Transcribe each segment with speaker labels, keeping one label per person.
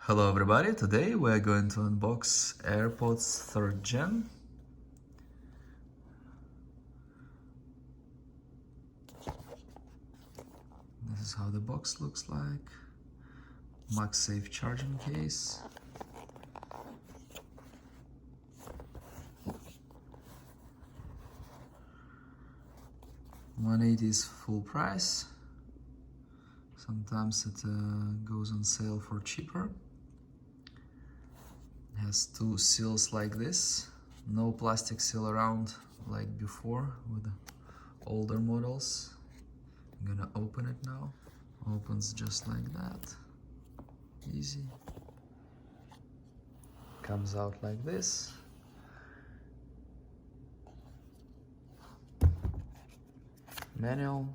Speaker 1: Hello everybody, today we are going to unbox Airpods 3rd Gen. This is how the box looks like. MagSafe charging case. $180 is full price. Sometimes it goes on sale for cheaper. It has two seals like this, no plastic seal around like before with older models. I'm gonna open it now. Opens just like that, easy. Comes out like this. Manual.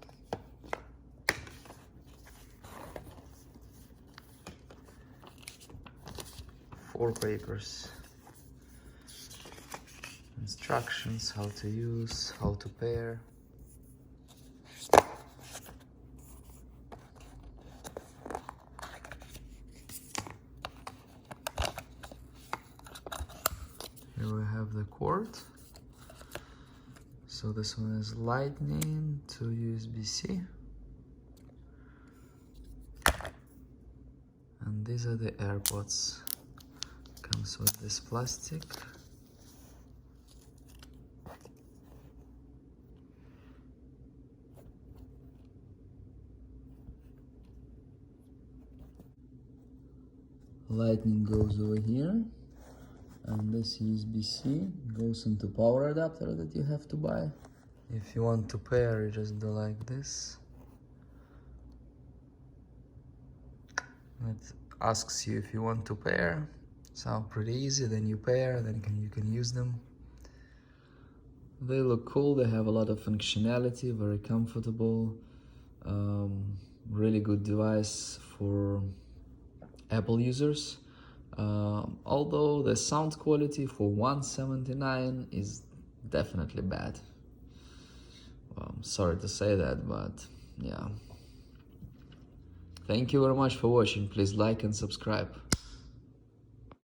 Speaker 1: Four papers. Instructions, how to use, how to pair. Here we have the cord. So this one is Lightning to USB-C. And these are the Airpods. Comes with this plastic. Lightning goes over here, and this USB-C goes into power adapter that you have to buy. If you want to pair, you just do like this. It asks you if you want to pair. Sound pretty easy, then you pair, then you can use them. They look cool, they have a lot of functionality, very comfortable, really good device for Apple users. Although the sound quality for $179 is definitely bad. I'm sorry to say that, but yeah. Thank you very much for watching. Please like and subscribe.